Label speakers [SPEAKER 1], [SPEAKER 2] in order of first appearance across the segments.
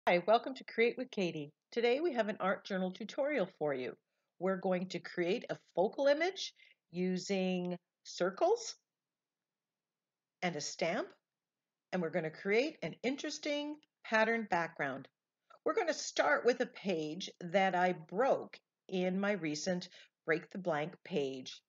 [SPEAKER 1] Hi, welcome to Create with Katie. Today we have an art journal tutorial for you. We're going to create a focal image using circles and a stamp, and we're going to create an interesting pattern background. We're going to start with a page that I broke in my recent Break the Blank page.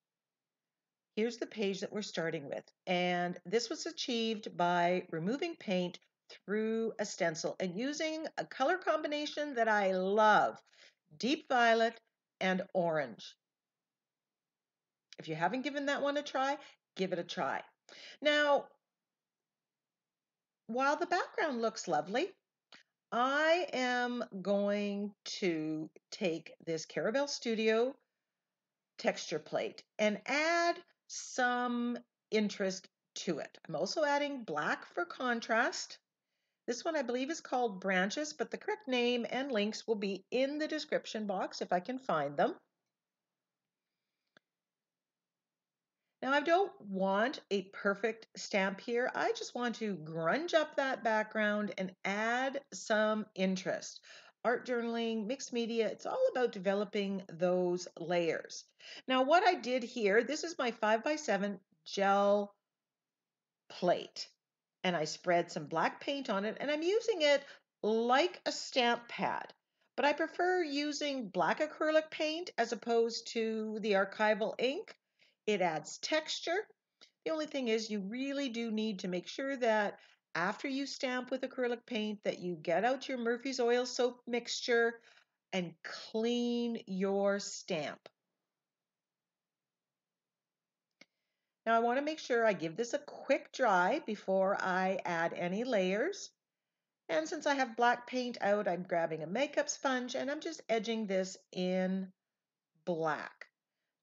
[SPEAKER 1] Here's the page that we're starting with, and this was achieved by removing paint through a stencil and using a color combination that I love, deep violet and orange. If you haven't given that one a try, give it a try. Now, while the background looks lovely, I am going to take this Caravelle Studio texture plate and add some interest to it. I'm also adding black for contrast. This one I believe is called Branches, but the correct name and links will be in the description box if I can find them. Now I don't want a perfect stamp here. I just want to grunge up that background and add some interest. Art journaling, mixed media, it's all about developing those layers. Now what I did here, this is my 5x7 gel plate, and I spread some black paint on it, and I'm using it like a stamp pad. But I prefer using black acrylic paint as opposed to the archival ink. It adds texture. The only thing is you really do need to make sure that after you stamp with acrylic paint that you get out your Murphy's oil soap mixture and clean your stamp. Now I want to make sure I give this a quick dry before I add any layers. And since I have black paint out, I'm grabbing a makeup sponge and I'm just edging this in black.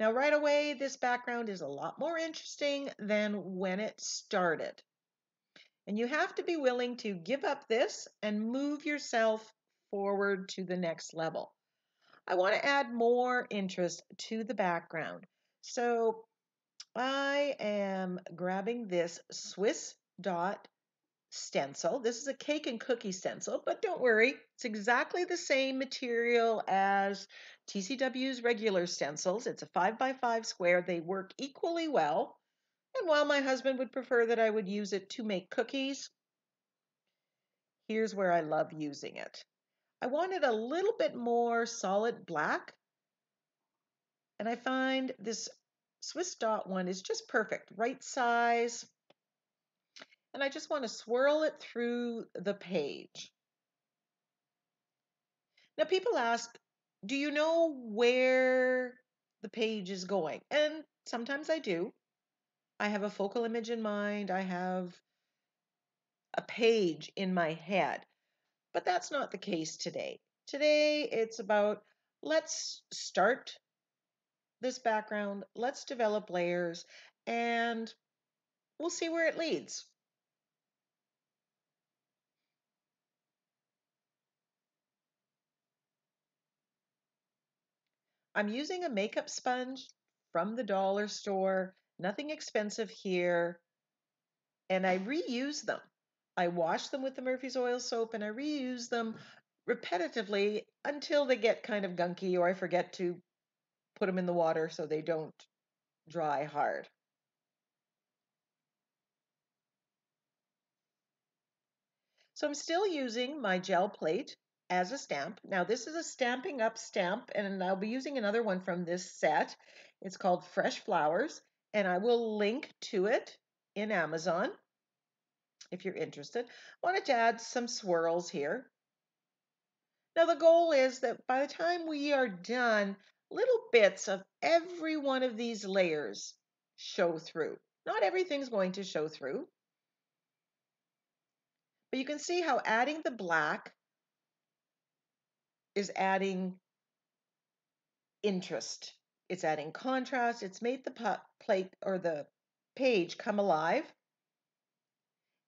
[SPEAKER 1] Now right away, this background is a lot more interesting than when it started. And you have to be willing to give up this and move yourself forward to the next level. I want to add more interest to the background. So I am grabbing this Swiss dot stencil. This is a cake and cookie stencil, but don't worry, it's exactly the same material as TCW's regular stencils. It's a 5x5 square. They work equally well. And while my husband would prefer that I would use it to make cookies, here's where I love using it. I wanted a little bit more solid black, and I find this Swiss dot one is just perfect, right size. And I just want to swirl it through the page. Now, people ask, do you know where the page is going? And sometimes I do. I have a focal image in mind. I have a page in my head, but that's not the case today. Today, it's about let's start this background, let's develop layers, and we'll see where it leads. I'm using a makeup sponge from the dollar store, nothing expensive here, and I reuse them. I wash them with the Murphy's oil soap and I reuse them repetitively until they get kind of gunky or I forget to put them in the water so they don't dry hard. So I'm still using my gel plate as a stamp. Now this is a Stamping Up stamp and I'll be using another one from this set. It's called Fresh Flowers and I will link to it in Amazon if you're interested. I wanted to add some swirls here. Now the goal is that by the time we are done, little bits of every one of these layers show through. Not everything's going to show through, but you can see how adding the black is adding interest. It's adding contrast. It's made the plate or the page come alive.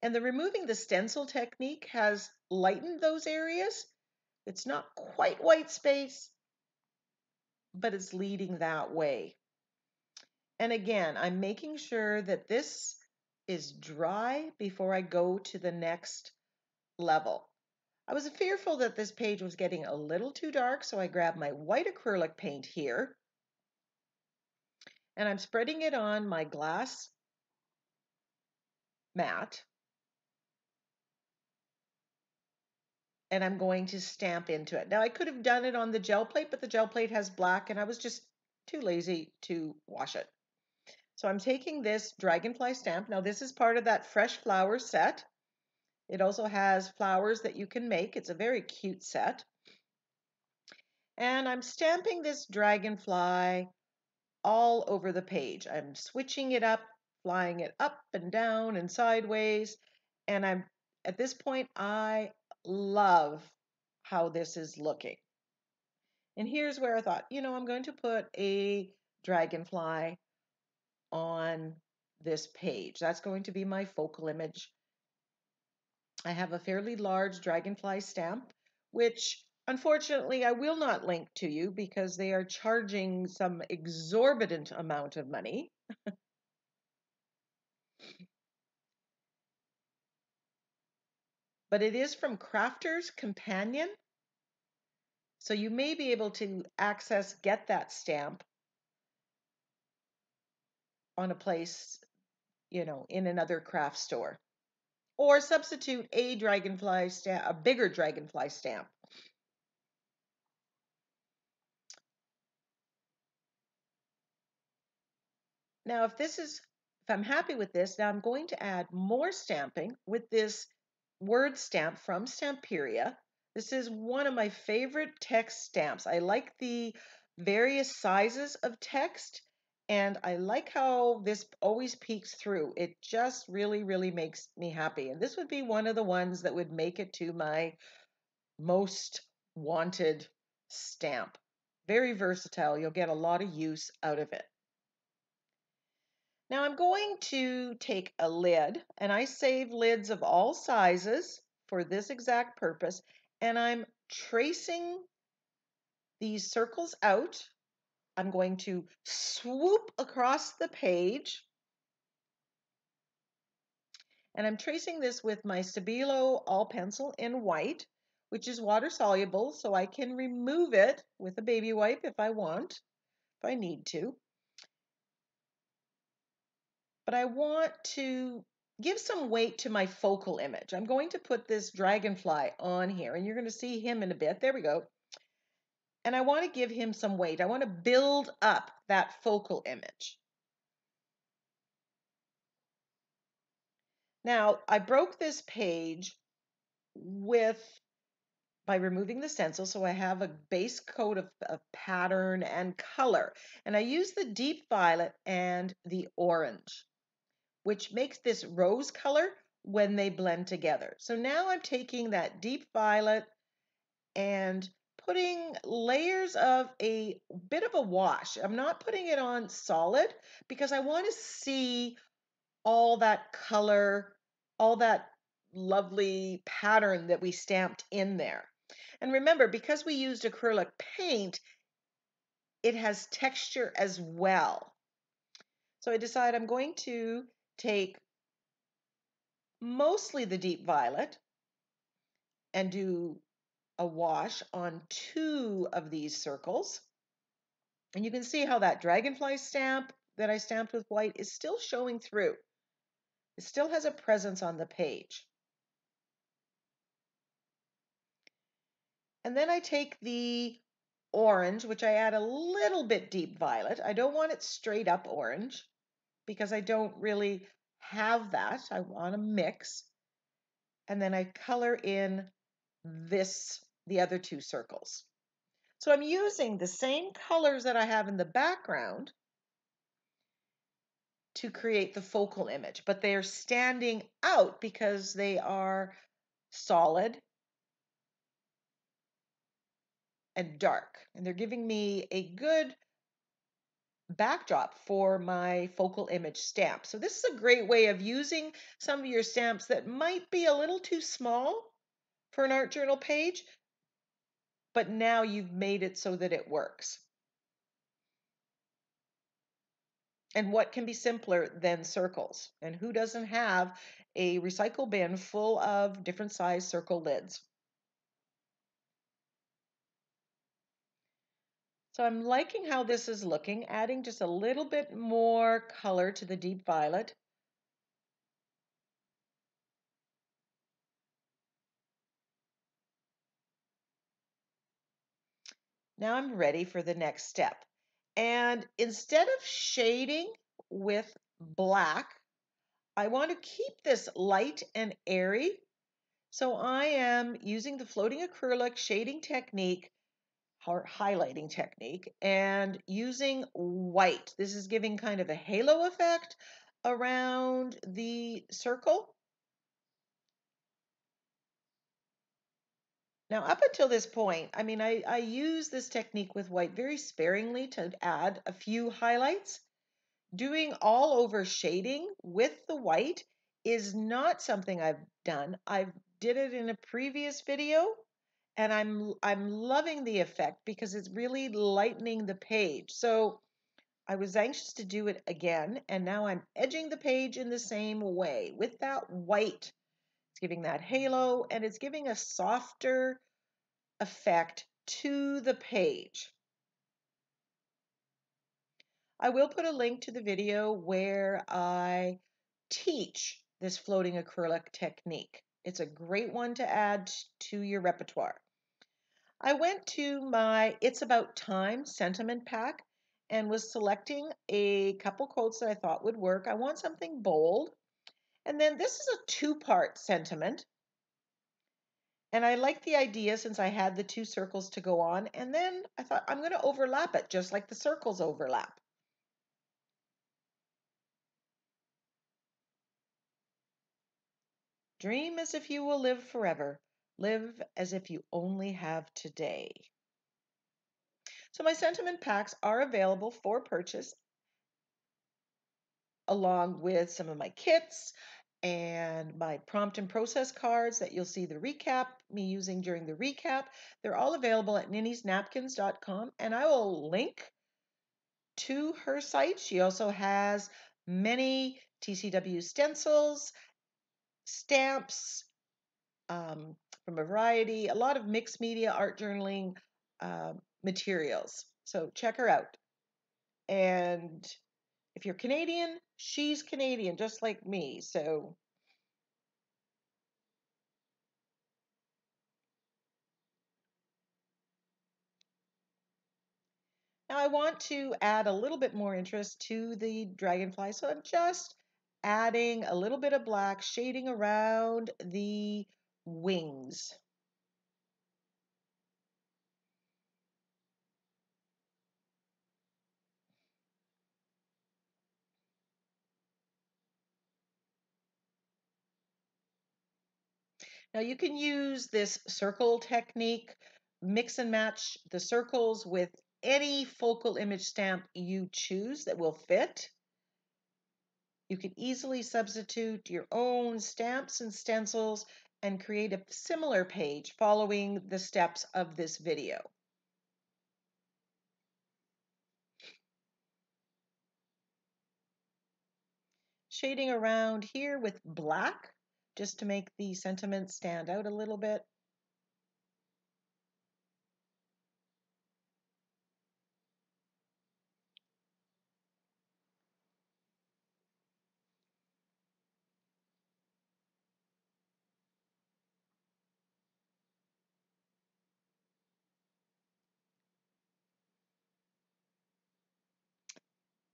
[SPEAKER 1] And the removing the stencil technique has lightened those areas. It's not quite white space, but it's leading that way. And again, I'm making sure that this is dry before I go to the next level. I was fearful that this page was getting a little too dark, so I grabbed my white acrylic paint here, and I'm spreading it on my glass mat, and I'm going to stamp into it. Now, I could have done it on the gel plate, but the gel plate has black, and I was just too lazy to wash it. So I'm taking this Dragonfly stamp. Now, this is part of that fresh flower set. It also has flowers that you can make. It's a very cute set. And I'm stamping this dragonfly all over the page. I'm switching it up, flying it up and down and sideways. And at this point, I love how this is looking. And here's where I thought, I'm going to put a dragonfly on this page. That's going to be my focal image. I have a fairly large Dragonfly stamp, which unfortunately I will not link to you because they are charging some exorbitant amount of money. But it is from Crafter's Companion. So you may be able to get that stamp on a place, in another craft store. Or substitute a dragonfly stamp, a bigger dragonfly stamp. Now, if I'm happy with this, now I'm going to add more stamping with this word stamp from Stamperia. This is one of my favorite text stamps. I like the various sizes of text, and I like how this always peeks through. It just really, really makes me happy. And this would be one of the ones that would make it to my most wanted stamp. Very versatile. You'll get a lot of use out of it. Now I'm going to take a lid, and I save lids of all sizes for this exact purpose, and I'm tracing these circles out. I'm going to swoop across the page, and I'm tracing this with my Stabilo all pencil in white, which is water soluble, so I can remove it with a baby wipe if I want, if I need to. But I want to give some weight to my focal image. I'm going to put this dragonfly on here, and you're going to see him in a bit. There we go. And I want to give him some weight. I want to build up that focal image. Now, I broke this page by removing the stencil, so I have a base coat of pattern and color. And I use the deep violet and the orange, which makes this rose color when they blend together. So now I'm taking that deep violet and putting layers of a bit of a wash. I'm not putting it on solid because I want to see all that color, all that lovely pattern that we stamped in there. And remember, because we used acrylic paint, it has texture as well. So I decide I'm going to take mostly the deep violet and do a wash on 2 of these circles. And you can see how that dragonfly stamp that I stamped with white is still showing through. It still has a presence on the page. And then I take the orange, which I add a little bit deep violet. I don't want it straight up orange because I don't really have that. I want to mix. And then I color in the other 2 circles. So I'm using the same colors that I have in the background to create the focal image, but they're standing out because they are solid and dark, and they're giving me a good backdrop for my focal image stamp. So this is a great way of using some of your stamps that might be a little too small for an art journal page, but now you've made it so that it works. And what can be simpler than circles? And who doesn't have a recycle bin full of different size circle lids? So I'm liking how this is looking, adding just a little bit more color to the deep violet. Now I'm ready for the next step. And instead of shading with black, I want to keep this light and airy. So I am using the floating acrylic shading technique or highlighting technique and using white. This is giving kind of a halo effect around the circle. Now, up until this point, I use this technique with white very sparingly to add a few highlights. Doing all over shading with the white is not something I've done. I did it in a previous video and I'm loving the effect because it's really lightening the page. So I was anxious to do it again, and now I'm edging the page in the same way with that white. It's giving that halo and it's giving a softer effect to the page. I will put a link to the video where I teach this floating acrylic technique. It's a great one to add to your repertoire. I went to my It's About Time sentiment pack and was selecting a couple quotes that I thought would work. I want something bold. And then this is a two-part sentiment. And I like the idea since I had the two circles to go on. And then I thought I'm going to overlap it just like the circles overlap. Dream as if you will live forever. Live as if you only have today. So my sentiment packs are available for purchase along with some of my kits and my prompt and process cards that you'll see the recap, me using during the recap. They're all available at NinnysNapkins.com, and I will link to her site. She also has many TCW stencils, stamps, from a variety, a lot of mixed media art journaling materials. So check her out. And if you're Canadian, she's Canadian, just like me. So now I want to add a little bit more interest to the dragonfly. So I'm just adding a little bit of black, shading around the wings. Now you can use this circle technique, mix and match the circles with any focal image stamp you choose that will fit. You can easily substitute your own stamps and stencils and create a similar page following the steps of this video. Shading around here with black just to make the sentiment stand out a little bit.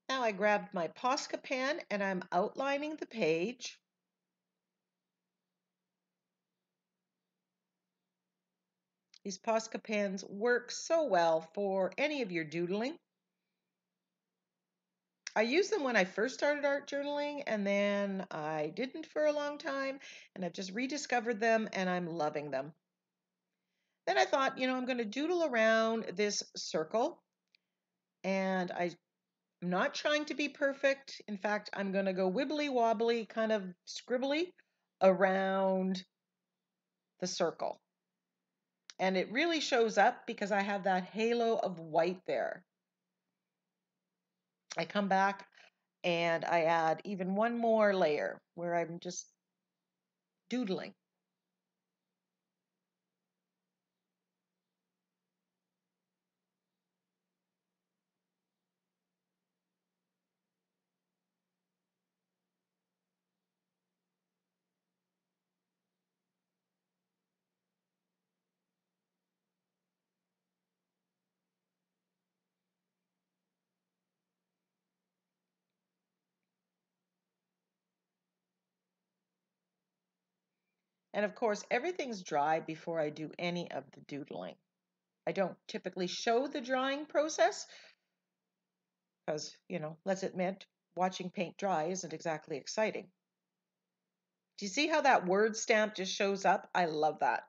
[SPEAKER 1] Now I grabbed my Posca pen and I'm outlining the page. These Posca pens work so well for any of your doodling. I used them when I first started art journaling and then I didn't for a long time and I've just rediscovered them and I'm loving them. Then I thought, I'm going to doodle around this circle and I'm not trying to be perfect. In fact, I'm going to go wibbly wobbly, kind of scribbly around the circle. And it really shows up because I have that halo of white there. I come back and I add even one more layer where I'm just doodling. And of course, everything's dry before I do any of the doodling. I don't typically show the drying process because, let's admit, watching paint dry isn't exactly exciting. Do you see how that word stamp just shows up? I love that.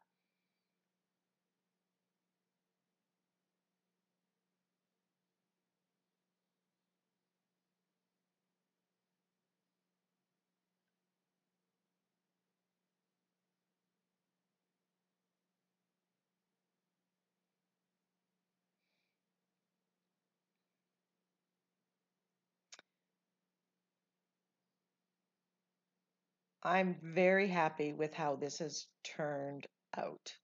[SPEAKER 1] I'm very happy with how this has turned out.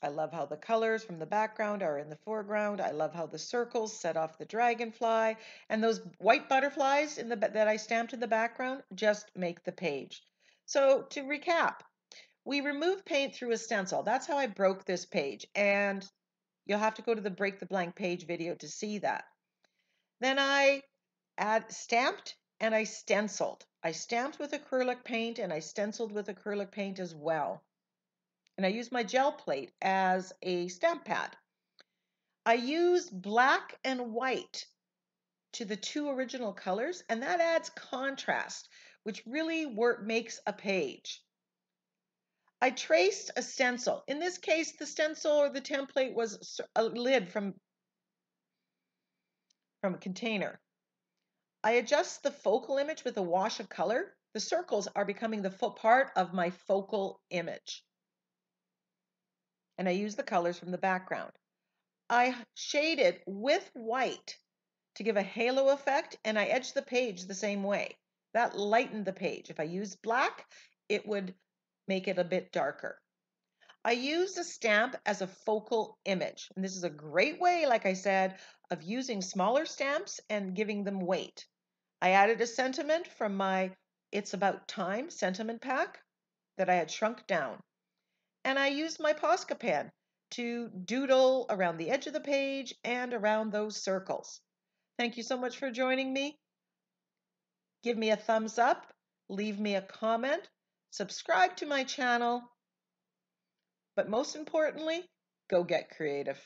[SPEAKER 1] I love how the colors from the background are in the foreground. I love how the circles set off the dragonfly, and those white butterflies that I stamped in the background just make the page. So to recap, we remove paint through a stencil. That's how I broke this page, and you'll have to go to the Break the Blank Page video to see that. Then I stamped and I stenciled. I stamped with acrylic paint and I stenciled with acrylic paint as well. And I used my gel plate as a stamp pad. I used black and white to the two original colors, and that adds contrast, which really makes a page. I traced a stencil. In this case, the stencil or the template was a lid from a container. I adjust the focal image with a wash of color. The circles are becoming the part of my focal image. And I use the colors from the background. I shaded with white to give a halo effect, and I edged the page the same way. That lightened the page. If I used black, it would make it a bit darker. I used a stamp as a focal image, and this is a great way, like I said, of using smaller stamps and giving them weight. I added a sentiment from my It's About Time sentiment pack that I had shrunk down. And I used my Posca pen to doodle around the edge of the page and around those circles. Thank you so much for joining me. Give me a thumbs up, leave me a comment, subscribe to my channel, but most importantly, go get creative.